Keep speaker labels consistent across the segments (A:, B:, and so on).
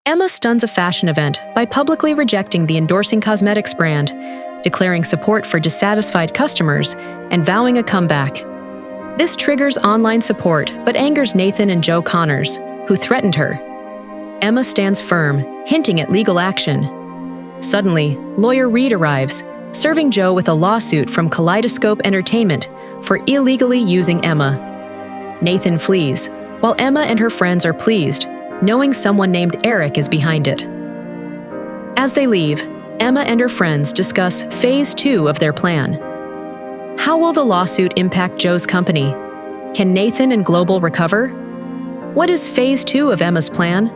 A: Emma stuns a fashion event by publicly rejecting the endorsing cosmetics brand, declaring support for dissatisfied customers, and vowing a comeback. This triggers online support but angers Nathan and Joe Connors, who threatened her. Emma stands firm, hinting at legal action. Suddenly, lawyer Reed arrives, serving Joe with a lawsuit from Kaleidoscope Entertainment for illegally using Emma. Nathan flees, while Emma and her friends are pleased, knowing someone named Eric is behind it. As they leave, Emma and her friends discuss Phase 2 of their plan. How will the lawsuit impact Joe's company? Can Nathan and Global recover? What is Phase 2 of Emma's plan?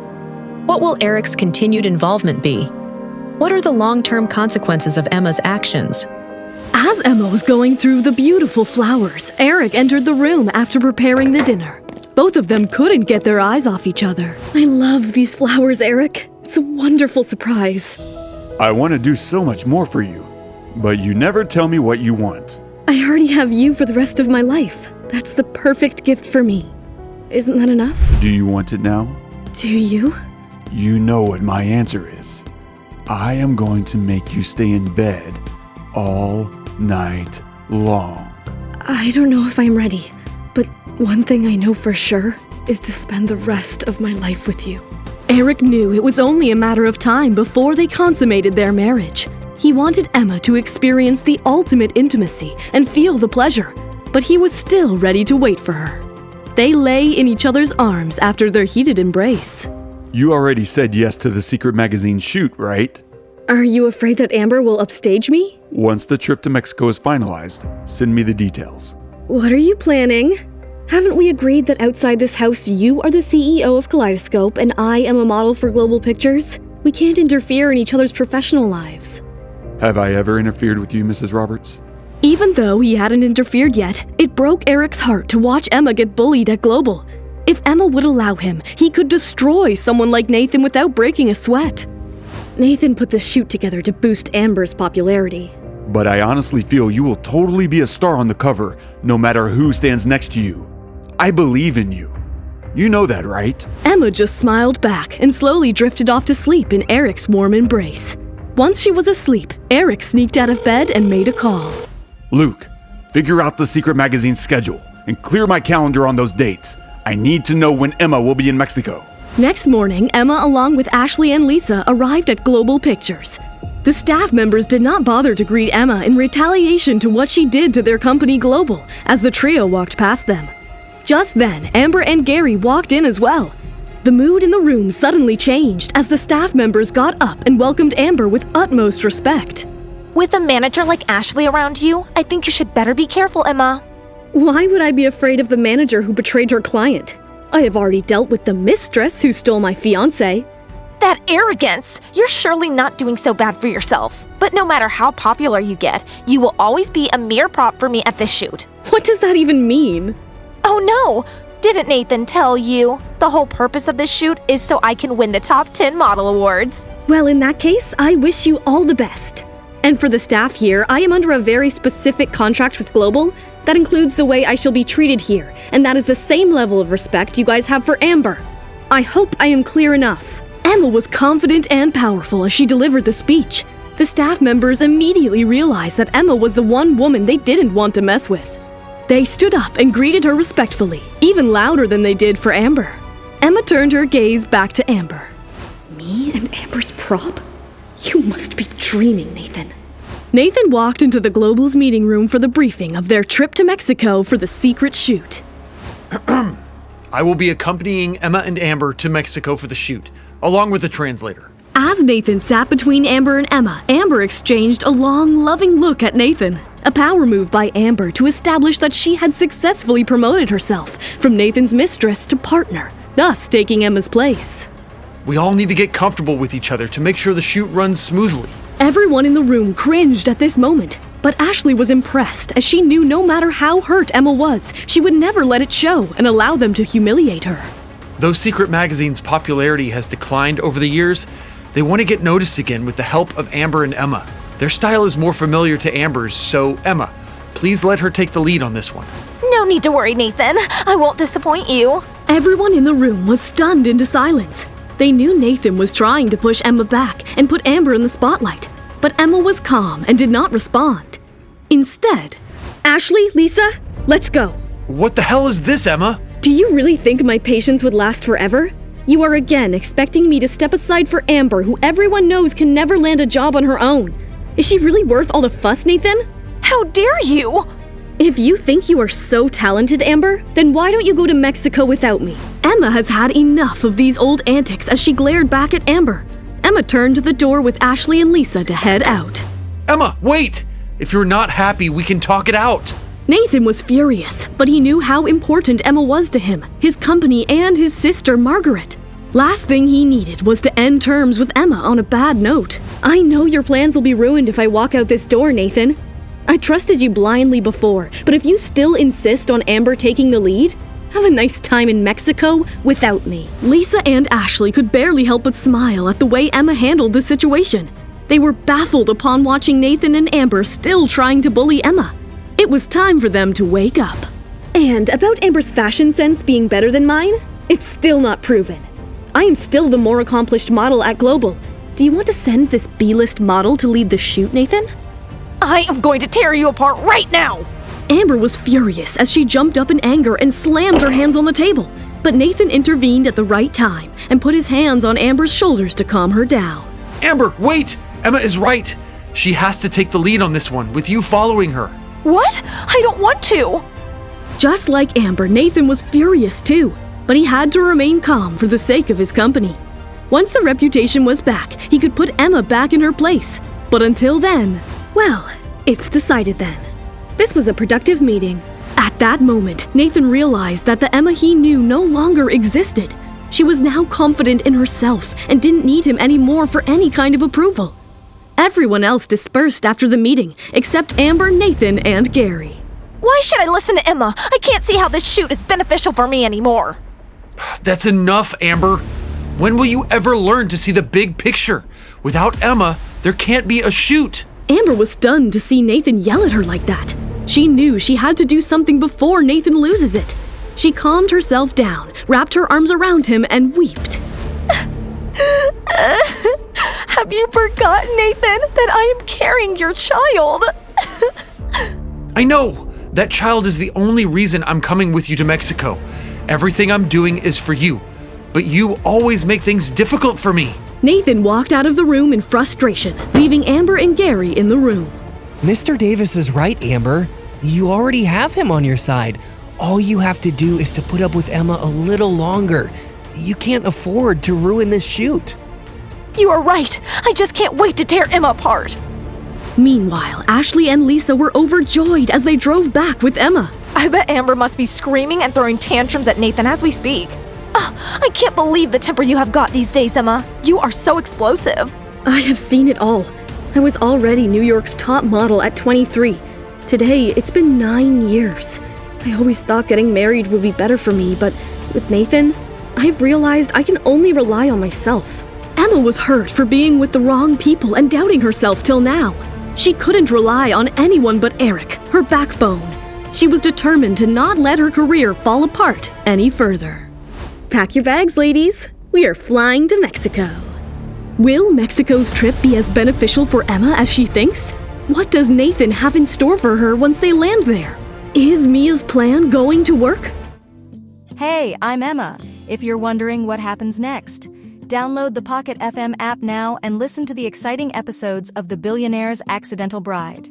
A: What will Eric's continued involvement be? What are the long-term consequences of Emma's actions?
B: As Emma was going through the beautiful flowers, Eric entered the room after preparing the dinner. Both of them couldn't get their eyes off each other. I love these flowers, Eric. It's a wonderful surprise.
C: I want to do so much more for you, but you never tell me what you want.
B: I already have you for the rest of my life. That's the perfect gift for me. Isn't that enough?
C: Do you want it now?
B: Do you?
C: You know what my answer is. I am going to make you stay in bed all night long.
B: I don't know if I'm ready, but one thing I know for sure is to spend the rest of my life with you. Eric knew it was only a matter of time before they consummated their marriage. He wanted Emma to experience the ultimate intimacy and feel the pleasure, but he was still ready to wait for her. They lay in each other's arms after their heated embrace.
C: You already said yes to the Secret Magazine shoot, right?
B: Are you afraid that Amber will upstage me?
C: Once the trip to Mexico is finalized, send me the details.
B: What are you planning? Haven't we agreed that outside this house you are the CEO of Kaleidoscope and I am a model for Global Pictures? We can't interfere in each other's professional lives.
C: Have I ever interfered with you, Mrs. Roberts?
B: Even though he hadn't interfered yet, it broke Eric's heart to watch Emma get bullied at Global. If Emma would allow him, he could destroy someone like Nathan without breaking a sweat. Nathan put the shoot together to boost Amber's popularity.
C: But I honestly feel you will totally be a star on the cover, no matter who stands next to you. I believe in you. You know that, right?
B: Emma just smiled back and slowly drifted off to sleep in Eric's warm embrace. Once she was asleep, Eric sneaked out of bed and made a call.
C: Luke, figure out the Secret Magazine schedule and clear my calendar on those dates. I need to know when Emma will be in Mexico.
B: Next morning, Emma, along with Ashley and Lisa, arrived at Global Pictures. The staff members did not bother to greet Emma in retaliation to what she did to their company Global as the trio walked past them. Just then, Amber and Gary walked in as well. The mood in the room suddenly changed as the staff members got up and welcomed Amber with utmost respect.
D: With a manager like Ashley around you, I think you should better be careful, Emma.
B: Why would I be afraid of the manager who betrayed her client? I have already dealt with the mistress who stole my fiancé.
D: That arrogance! You're surely not doing so bad for yourself. But no matter how popular you get, you will always be a mere prop for me at this shoot.
B: What does that even mean?
D: Oh no! Didn't Nathan tell you? The whole purpose of this shoot is so I can win the top 10 model awards.
B: Well, in that case, I wish you all the best. And for the staff here, I am under a very specific contract with Global that includes the way I shall be treated here, and that is the same level of respect you guys have for Amber. I hope I am clear enough. Emma was confident and powerful as she delivered the speech. The staff members immediately realized that Emma was the one woman they didn't want to mess with. They stood up and greeted her respectfully, even louder than they did for Amber. Emma turned her gaze back to Amber. Me and Amber's prop? You must be dreaming, Nathan. Nathan walked into the Global's meeting room for the briefing of their trip to Mexico for the secret shoot.
E: I will be accompanying Emma and Amber to Mexico for the shoot, along with a translator.
B: As Nathan sat between Amber and Emma, Amber exchanged a long, loving look at Nathan. A power move by Amber to establish that she had successfully promoted herself from Nathan's mistress to partner, thus taking Emma's place.
E: We all need to get comfortable with each other to make sure the shoot runs smoothly.
B: Everyone in the room cringed at this moment, but Ashley was impressed as she knew no matter how hurt Emma was, she would never let it show and allow them to humiliate her.
E: Though Secret Magazine's popularity has declined over the years, they want to get noticed again with the help of Amber and Emma. Their style is more familiar to Amber's, so Emma, please let her take the lead on this one.
D: No need to worry, Nathan. I won't disappoint you.
B: Everyone in the room was stunned into silence. They knew Nathan was trying to push Emma back and put Amber in the spotlight, but Emma was calm and did not respond. Instead, Ashley, Lisa, let's go.
E: What the hell is this, Emma?
B: Do you really think my patience would last forever? You are again expecting me to step aside for Amber, who everyone knows can never land a job on her own. Is she really worth all the fuss, Nathan?
D: How dare you?
B: If you think you are so talented, Amber, then why don't you go to Mexico without me? Emma has had enough of these old antics as she glared back at Amber. Emma turned to the door with Ashley and Lisa to head out.
E: Emma, wait! If you're not happy, we can talk it out.
B: Nathan was furious, but he knew how important Emma was to him, his company, and his sister, Margaret. Last thing he needed was to end terms with Emma on a bad note. I know your plans will be ruined if I walk out this door, Nathan. I trusted you blindly before, but if you still insist on Amber taking the lead, have a nice time in Mexico without me. Lisa and Ashley could barely help but smile at the way Emma handled the situation. They were baffled upon watching Nathan and Amber still trying to bully Emma. It was time for them to wake up. And about Amber's fashion sense being better than mine, it's still not proven. I am still the more accomplished model at Global. Do you want to send this B-list model to lead the shoot, Nathan?
D: I am going to tear you apart right now!
B: Amber was furious as she jumped up in anger and slammed her hands on the table. But Nathan intervened at the right time and put his hands on Amber's shoulders to calm her down.
E: Amber, wait! Emma is right. She has to take the lead on this one, with you following her.
D: What? I don't want to!
B: Just like Amber, Nathan was furious too, but he had to remain calm for the sake of his company. Once the reputation was back, he could put Emma back in her place. But until then, well, it's decided then. This was a productive meeting. At that moment, Nathan realized that the Emma he knew no longer existed. She was now confident in herself and didn't need him anymore for any kind of approval. Everyone else dispersed after the meeting, except Amber, Nathan, and Gary.
D: Why should I listen to Emma? I can't see how this shoot is beneficial for me anymore.
E: That's enough, Amber. When will you ever learn to see the big picture? Without Emma, there can't be a shoot.
B: Amber was stunned to see Nathan yell at her like that. She knew she had to do something before Nathan loses it. She calmed herself down, wrapped her arms around him, and wept.
D: Have you forgotten, Nathan, that I am carrying your child?
E: I know. That child is the only reason I'm coming with you to Mexico. Everything I'm doing is for you. But you always make things difficult for me.
B: Nathan walked out of the room in frustration, leaving Amber and Gary in the room.
F: Mr. Davis is right, Amber. You already have him on your side. All you have to do is to put up with Emma a little longer. You can't afford to ruin this shoot.
D: You are right. I just can't wait to tear Emma apart.
B: Meanwhile, Ashley and Lisa were overjoyed as they drove back with Emma.
D: I bet Amber must be screaming and throwing tantrums at Nathan as we speak. I can't believe the temper you have got these days, Emma. You are so explosive.
B: I have seen it all. I was already New York's top model at 23. Today, it's been 9 years. I always thought getting married would be better for me, but with Nathan, I've realized I can only rely on myself. Emma was hurt for being with the wrong people and doubting herself till now. She couldn't rely on anyone but Eric, her backbone. She was determined to not let her career fall apart any further. Pack your bags, ladies. We are flying to Mexico. Will Mexico's trip be as beneficial for Emma as she thinks? What does Nathan have in store for her once they land there? Is Mia's plan going to work?
G: Hey, I'm Emma. If you're wondering what happens next, download the Pocketfm app now and listen to the exciting episodes of The Billionaire's Accidental Bride.